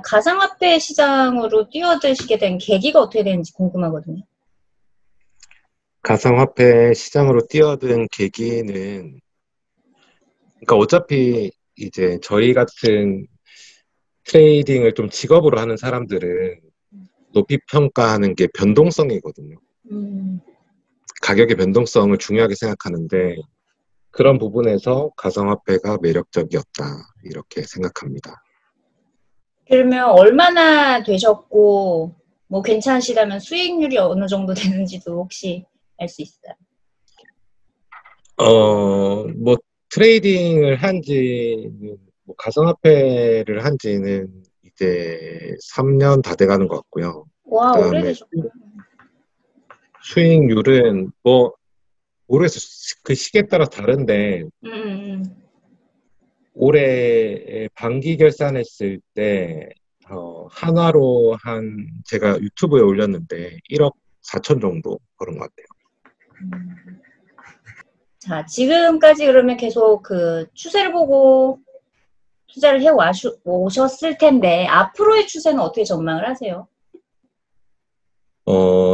가상화폐 시장으로 뛰어드시게 된 계기가 어떻게 되는지 궁금하거든요. 가상화폐 시장으로 뛰어든 계기는, 그러니까 어차피 이제 저희 같은 트레이딩을 좀 직업으로 하는 사람들은 높이 평가하는 게 변동성이거든요. 음, 가격의 변동성을 중요하게 생각하는데 그런 부분에서 가상화폐가 매력적이었다 이렇게 생각합니다. 그러면 얼마나 되셨고, 뭐 괜찮으시다면 수익률이 어느 정도 되는지도 혹시 알 수 있어요? 뭐 트레이딩을 한 지는, 뭐 가상화폐를 한 지는 이제 3년 다 돼가는 것 같고요. 그 와, 다음에 오래되셨고. 수익률은 뭐 모르겠어요. 그 시기에 따라 다른데 음, 음, 올해 반기 결산했을 때 한화로 제가 유튜브에 올렸는데 1억 4천 정도 벌은 것 같아요. 자, 지금까지 그러면 계속 그 추세를 보고 투자를 해 오셨을 텐데, 앞으로의 추세는 어떻게 전망을 하세요?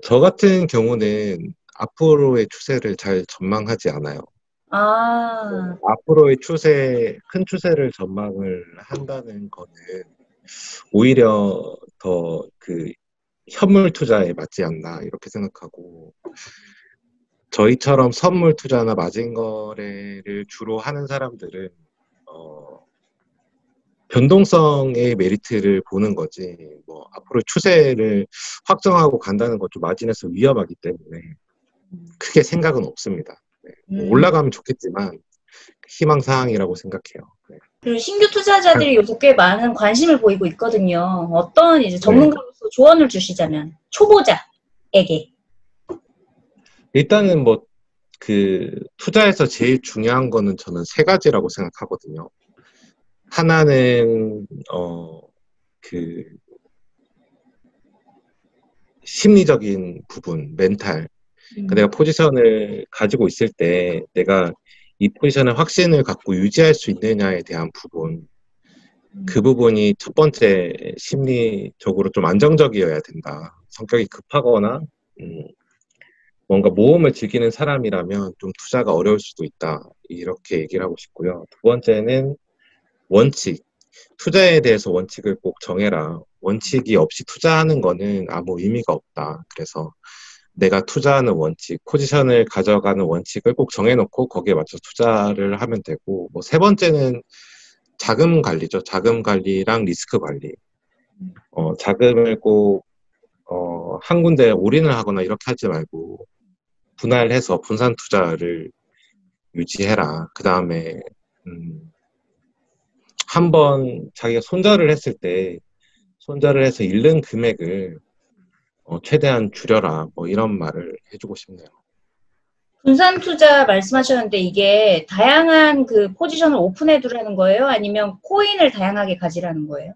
저 같은 경우는 앞으로의 추세를 잘 전망하지 않아요. 아, 앞으로의 큰 추세를 전망을 한다는 거는 오히려 더 그 현물 투자에 맞지 않나 이렇게 생각하고, 저희처럼 선물 투자나 마진 거래를 주로 하는 사람들은 어, 변동성의 메리트를 보는 거지, 뭐 앞으로 추세를 확정하고 간다는 것도 마진에서 위험하기 때문에 크게 생각은 없습니다. 네. 뭐 음. 올라가면 좋겠지만 희망사항이라고 생각해요. 네. 그리고 신규 투자자들이 요새 꽤 많은 관심을 보이고 있거든요. 어떤 이제 네. 전문가로서 조언을 주시자면, 초보자에게. 일단은 뭐 투자에서 제일 중요한 거는 저는 세 가지라고 생각하거든요. 하나는 그 심리적인 부분, 멘탈. 그러니까 내가 음, 포지션을 가지고 있을 때 내가 이 포지션에 확신을 갖고 유지할 수 있느냐에 대한 부분. 그 부분이 첫 번째, 심리적으로 좀 안정적이어야 된다. 성격이 급하거나 음, 뭔가 모험을 즐기는 사람이라면 좀 투자가 어려울 수도 있다. 이렇게 얘기를 하고 싶고요. 두 번째는 원칙. 투자에 대해서 원칙을 꼭 정해라. 원칙이 없이 투자하는 거는 아무 의미가 없다. 그래서 내가 투자하는 원칙, 포지션을 가져가는 원칙을 꼭 정해놓고 거기에 맞춰 투자를 하면 되고, 뭐 세 번째는 자금 관리죠. 자금 관리랑 리스크 관리. 자금을 꼭 한 군데 올인을 하거나 이렇게 하지 말고 분할해서 분산 투자를 유지해라. 그 다음에 한 번 자기가 손절을 해서 잃는 금액을 최대한 줄여라. 뭐 이런 말을 해주고 싶네요. 분산 투자 말씀하셨는데 이게 다양한 그 포지션을 오픈해 두라는 거예요? 아니면 코인을 다양하게 가지라는 거예요?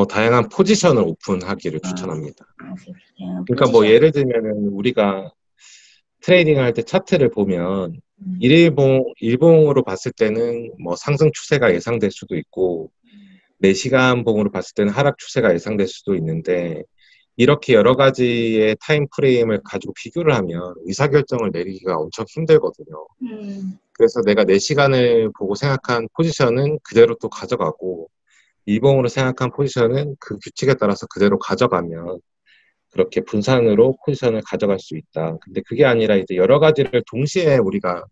다양한 포지션을 오픈하기를 아, 추천합니다. 다양한 그러니까 뭐 포지션. 예를 들면은 우리가 트레이딩 할 때 차트를 보면 음, 일봉으로 봤을 때는 뭐 상승 추세가 예상될 수도 있고 4시간 봉으로 봤을 때는 하락 추세가 예상될 수도 있는데, 이렇게 여러 가지의 타임 프레임을 가지고 비교를 하면 의사결정을 내리기가 엄청 힘들거든요. 음, 그래서 내가 4시간을 보고 생각한 포지션은 그대로 또 가져가고, 일봉으로 생각한 포지션은 그 규칙에 따라서 그대로 가져가면 그렇게 분산으로 포지션을 가져갈 수 있다. 근데 그게 아니라 이제 여러 가지를 동시에 우리가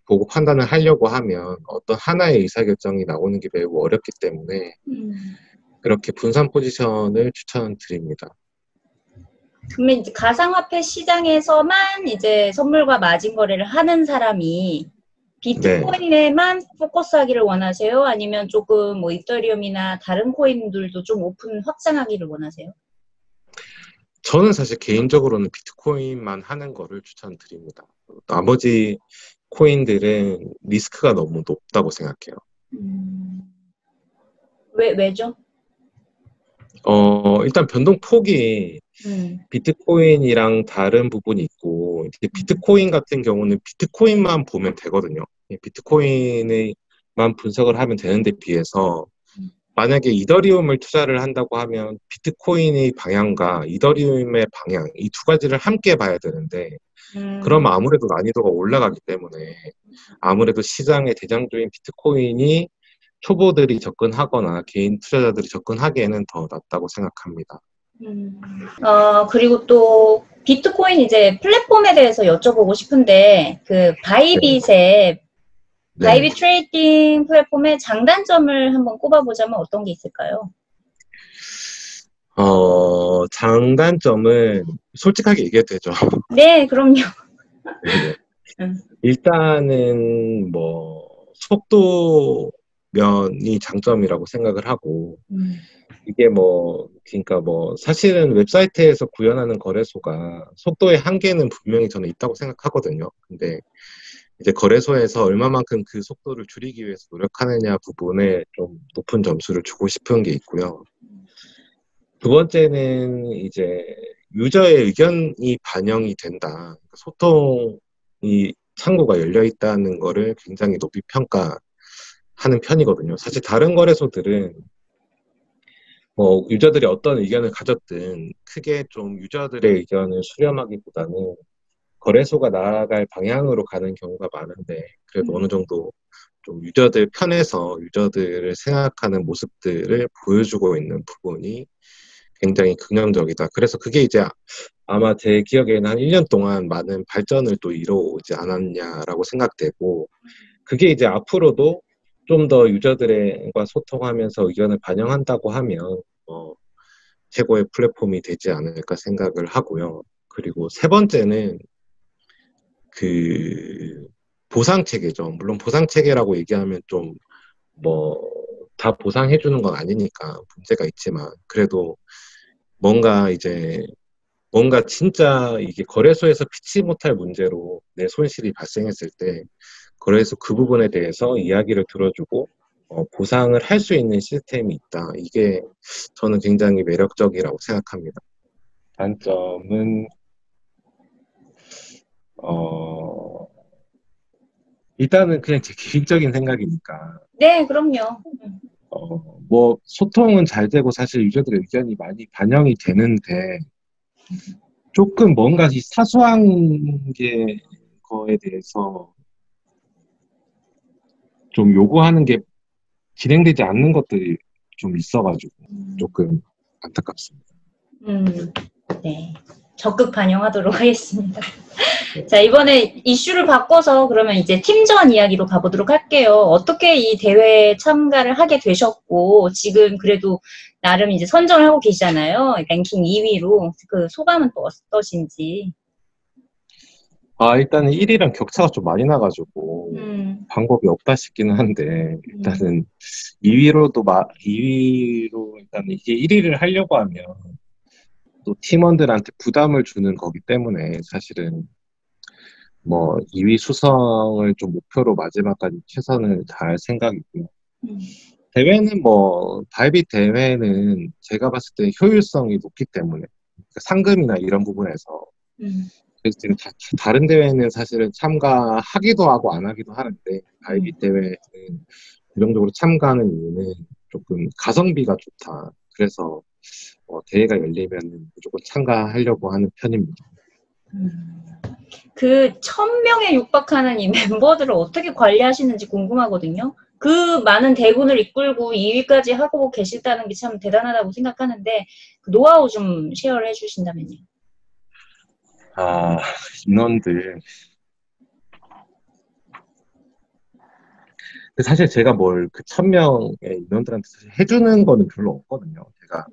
보고 판단을 하려고 하면 어떤 하나의 의사결정이 나오는 게 매우 어렵기 때문에 음. 그렇게 분산 포지션을 추천드립니다. 그러면 이제 가상화폐 시장에서만 이제 선물과 마진 거래를 하는 사람이 네. 비트코인에만 포커스하기를 원하세요? 아니면 조금 뭐 이더리움이나 다른 코인들도 좀 오픈 확장하기를 원하세요? 저는 사실 개인적으로는 비트코인만 하는 거를 추천드립니다. 나머지 코인들은 리스크가 너무 높다고 생각해요. 음, 왜죠? 일단 변동폭이 음, 비트코인이랑 다른 부분이 있고, 이제 비트코인 같은 경우는 비트코인만 보면 되거든요. 비트코인만 분석을 하면 되는데 비해서 만약에 이더리움을 투자를 한다고 하면 비트코인의 방향과 이더리움의 방향, 이 두 가지를 함께 봐야 되는데, 그러면 아무래도 난이도가 올라가기 때문에 아무래도 시장의 대장주인 비트코인이 초보들이 접근하거나 개인 투자자들이 접근하기에는 더 낫다고 생각합니다. 그리고 또 비트코인 이제 플랫폼에 대해서 여쭤보고 싶은데 그 바이빗의 네. 바이빗 트레이딩 플랫폼의 장단점을 한번 꼽아보자면 어떤 게 있을까요? 장단점은 솔직하게 얘기해도 되죠. 네, 그럼요. 네. 일단은 속도 면이 장점이라고 생각을 하고, 이게 그러니까 사실은 웹사이트에서 구현하는 거래소가 속도의 한계는 분명히 저는 있다고 생각하거든요. 근데 이제 거래소에서 얼마만큼 그 속도를 줄이기 위해서 노력하느냐 부분에 좀 높은 점수를 주고 싶은 게 있고요. 두 번째는 이제 유저의 의견이 반영이 된다. 소통이 창구가 열려 있다는 거를 굉장히 높이 평가하는 편이거든요. 사실 다른 거래소들은 유저들이 어떤 의견을 가졌든 크게 좀 유저들의 의견을 수렴하기보다는 거래소가 나아갈 방향으로 가는 경우가 많은데, 그래도 어느 정도 좀 유저들 편에서 유저들을 생각하는 모습들을 보여주고 있는 부분이 굉장히 긍정적이다. 그래서 그게 이제 아마 제 기억에는 한 1년 동안 많은 발전을 또 이뤄오지 않았냐라고 생각되고, 그게 이제 앞으로도 좀 더 유저들과 소통하면서 의견을 반영한다고 하면 최고의 플랫폼이 되지 않을까 생각을 하고요. 그리고 세 번째는 그 보상 체계죠. 물론 보상 체계라고 얘기하면 좀 다 보상해 주는 건 아니니까 문제가 있지만, 그래도 뭔가 진짜 이게 거래소에서 피치 못할 문제로 내 손실이 발생했을 때 거래소 그 부분에 대해서 이야기를 들어주고 보상을 할 수 있는 시스템이 있다. 이게 저는 굉장히 매력적이라고 생각합니다. 단점은 어, 일단은 그냥 제 개인적인 생각이니까 네, 그럼요. 소통은 잘 되고 사실 유저들의 의견이 많이 반영이 되는데, 조금 뭔가 이 사소한 게 거에 대해서 좀 요구하는 게 진행되지 않는 것들이 좀 있어가지고 조금 안타깝습니다. 네. 적극 반영하도록 하겠습니다. 네. 자, 이번에 이슈를 바꿔서 그러면 이제 팀전 이야기로 가보도록 할게요. 어떻게 이 대회에 참가를 하게 되셨고, 지금 그래도 나름 이제 선정을 하고 계시잖아요. 랭킹 2위로. 그 소감은 또 어떠신지. 일단은 1위랑 격차가 좀 많이 나가지고 방법이 없다 싶기는 한데, 일단은 2위로 일단 이게 1위를 하려고 하면 또 팀원들한테 부담을 주는 거기 때문에 사실은 2위 수성을 좀 목표로 마지막까지 최선을 다할 생각이고요. 대회는 바이빗 대회는 제가 봤을 때 효율성이 높기 때문에, 그러니까 상금이나 이런 부분에서 그래서 지금 다른 대회는 사실은 참가하기도 하고 안 하기도 하는데, 바이빗 대회는 긍정적으로 참가하는 이유는 조금 가성비가 좋다. 그래서 대회가 열리면 무조건 참가하려고 하는 편입니다. 그 1000명에 육박하는 이 멤버들을 어떻게 관리하시는지 궁금하거든요. 그 많은 대군을 이끌고 2위까지 하고 계시다는 게 참 대단하다고 생각하는데 그 노하우 좀 쉐어를 해주신다면요. 인원들. 사실 제가 그 1000명의 인원들한테 사실 해주는 거는 별로 없거든요. 제가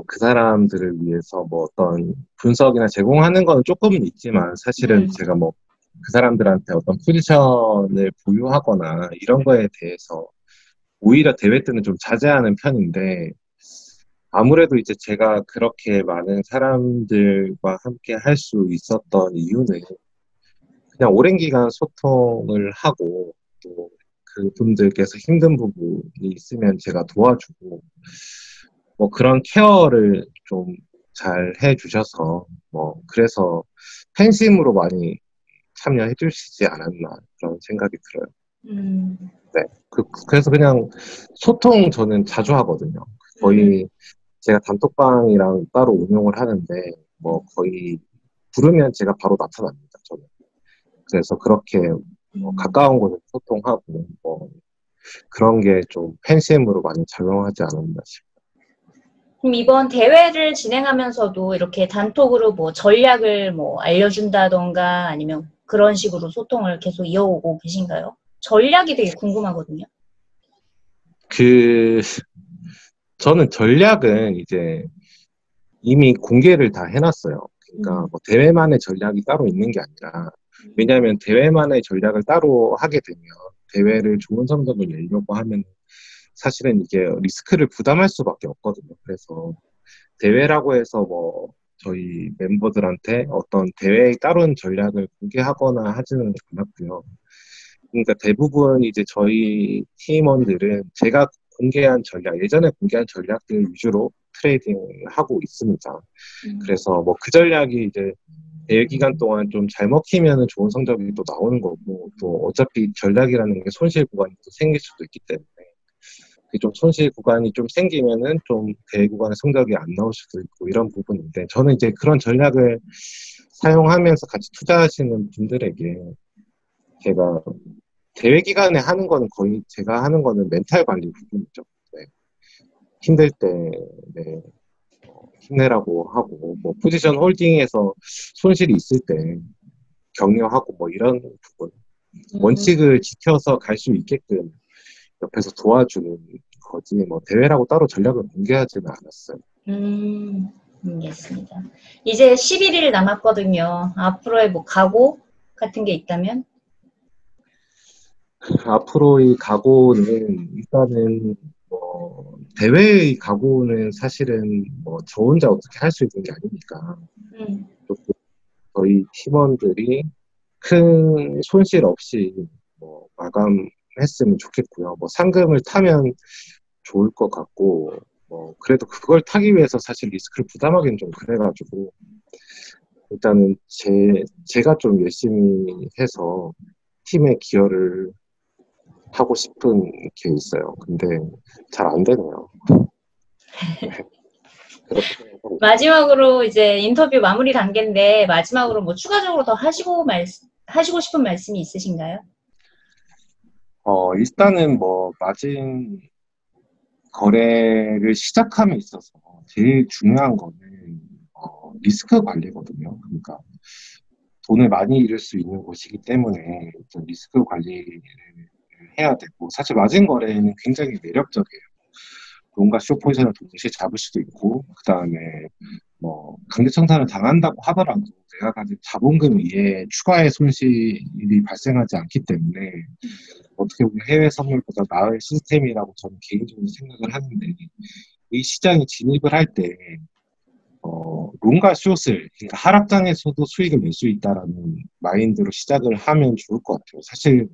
그 사람들을 위해서 어떤 분석이나 제공하는 건 조금은 있지만, 사실은 제가 그 사람들한테 어떤 포지션을 부여하거나 이런 거에 대해서 오히려 대회 때는 좀 자제하는 편인데, 아무래도 이제 제가 그렇게 많은 사람들과 함께 할 수 있었던 이유는 그냥 오랜 기간 소통을 하고, 또 그분들께서 힘든 부분이 있으면 제가 도와주고, 그런 케어를 좀 잘 해주셔서, 그래서 팬심으로 많이 참여해 주시지 않았나, 그런 생각이 들어요. 음, 네. 그래서 그냥 소통 저는 자주 하거든요. 음, 거의 제가 단톡방이랑 따로 운영을 하는데, 뭐 거의 부르면 제가 바로 나타납니다, 저는. 그래서 그렇게 음. 가까운 곳에서 소통하고, 뭐 그런 게 좀 팬심으로 많이 작용하지 않았나 싶어요. 그럼 이번 대회를 진행하면서도 이렇게 단톡으로 뭐 전략을 뭐 알려준다던가 아니면 그런 식으로 소통을 계속 이어오고 계신가요? 전략이 되게 궁금하거든요. 그, 저는 전략은 이제 이미 공개를 다 해놨어요. 그러니까 음, 뭐 대회만의 전략이 따로 있는 게 아니라, 왜냐하면 대회만의 전략을 따로 하게 되면 대회를 좋은 성적을 내려고 하면 사실은 이게 리스크를 부담할 수밖에 없거든요. 그래서 대회라고 해서 뭐 저희 멤버들한테 어떤 대회에 따른 전략을 공개하거나 하지는 않았고요. 그러니까 대부분 이제 저희 팀원들은 제가 공개한 전략, 예전에 공개한 전략들 위주로 트레이딩을 하고 있습니다. 음, 그래서 뭐 그 전략이 이제 대회 기간 동안 좀 잘 먹히면은 좋은 성적이 또 나오는 거고, 또 어차피 전략이라는 게 손실 구간이 또 생길 수도 있기 때문에, 그 좀 손실 구간이 좀 생기면은 좀 대회 구간의 성적이 안 나올 수도 있고 이런 부분인데, 저는 이제 그런 전략을 사용하면서 같이 투자하시는 분들에게 제가 대회 기간에 하는 거는 거의 제가 하는 거는 멘탈 관리 부분이죠. 네. 힘들 때 네, 힘내라고 하고 뭐 포지션 홀딩에서 손실이 있을 때 격려하고 뭐 이런 부분 음, 원칙을 지켜서 갈 수 있게끔 옆에서 도와주는 거지 뭐 대회라고 따로 전략을 공개하지는 않았어요. 알겠습니다. 이제 11일 남았거든요. 앞으로의 뭐 각오 같은 게 있다면? 앞으로의 각오는 일단은 뭐 대회의 각오는 사실은 뭐 저 혼자 어떻게 할 수 있는 게 아니니까 음, 조금 저희 팀원들이 큰 손실 없이 뭐 마감했으면 좋겠고요. 뭐 상금을 타면 좋을 것 같고, 뭐 그래도 그걸 타기 위해서 사실 리스크를 부담하기는 좀 그래가지고 일단은 제가 좀 열심히 해서 팀에 기여를 하고 싶은 게 있어요. 근데 잘 안 되네요. 네, 그렇게 생각하고 있습니다. 마지막으로 이제 인터뷰 마무리 단계인데 마지막으로 뭐 추가적으로 더 하시고 싶은 말씀이 있으신가요? 일단은 뭐 마진 거래를 시작함에 있어서 제일 중요한 거는 리스크 관리거든요. 그러니까 돈을 많이 잃을 수 있는 곳이기 때문에 일단 리스크 관리를 해야 되고 사실 마진 거래는 굉장히 매력적이에요. 뭔가 쇼 포지션을 동시에 잡을 수도 있고 그 다음에 뭐 강제 청산을 당한다고 하더라도 내가 가진 자본금 이외에 추가의 손실이 발생하지 않기 때문에 어떻게 보면 해외 선물보다 나을 시스템이라고 저는 개인적으로 생각을 하는데 이 시장에 진입을 할 때 롱과 숏을 그러니까 하락장에서도 수익을 낼 수 있다라는 마인드로 시작을 하면 좋을 것 같아요. 사실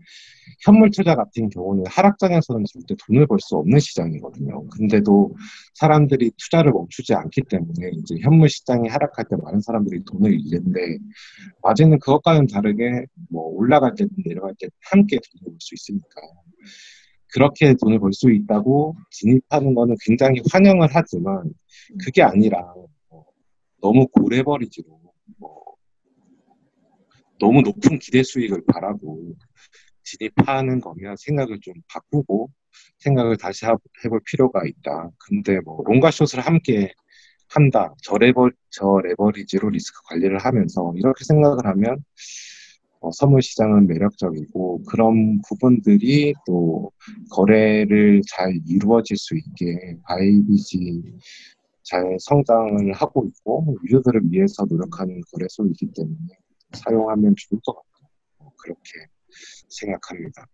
현물 투자 같은 경우는 하락장에서는 절대 돈을 벌 수 없는 시장이거든요. 근데도 사람들이 투자를 멈추지 않기 때문에 이제 현물 시장이 하락할 때 많은 사람들이 돈을 잃는데 마진은 그것과는 다르게 뭐 올라갈 때든 내려갈 때든 함께 돈을 벌 수 있으니까 그렇게 돈을 벌 수 있다고 진입하는 거는 굉장히 환영을 하지만 그게 아니라 너무 고래버리지로 뭐 너무 높은 기대 수익을 바라고 진입하는 거면 생각을 좀 바꾸고 생각을 다시 해볼 필요가 있다. 근데 뭐 롱과 숏을 함께 한다. 저 레버리지로 리스크 관리를 하면서 이렇게 생각을 하면 선물 시장은 매력적이고 그런 부분들이 또 거래를 잘 이루어질 수 있게 바이비지 잘 성장을 하고 있고 유저들을 위해서 노력하는 거래소이기 때문에 사용하면 좋을 것 같아요. 그렇게 생각합니다.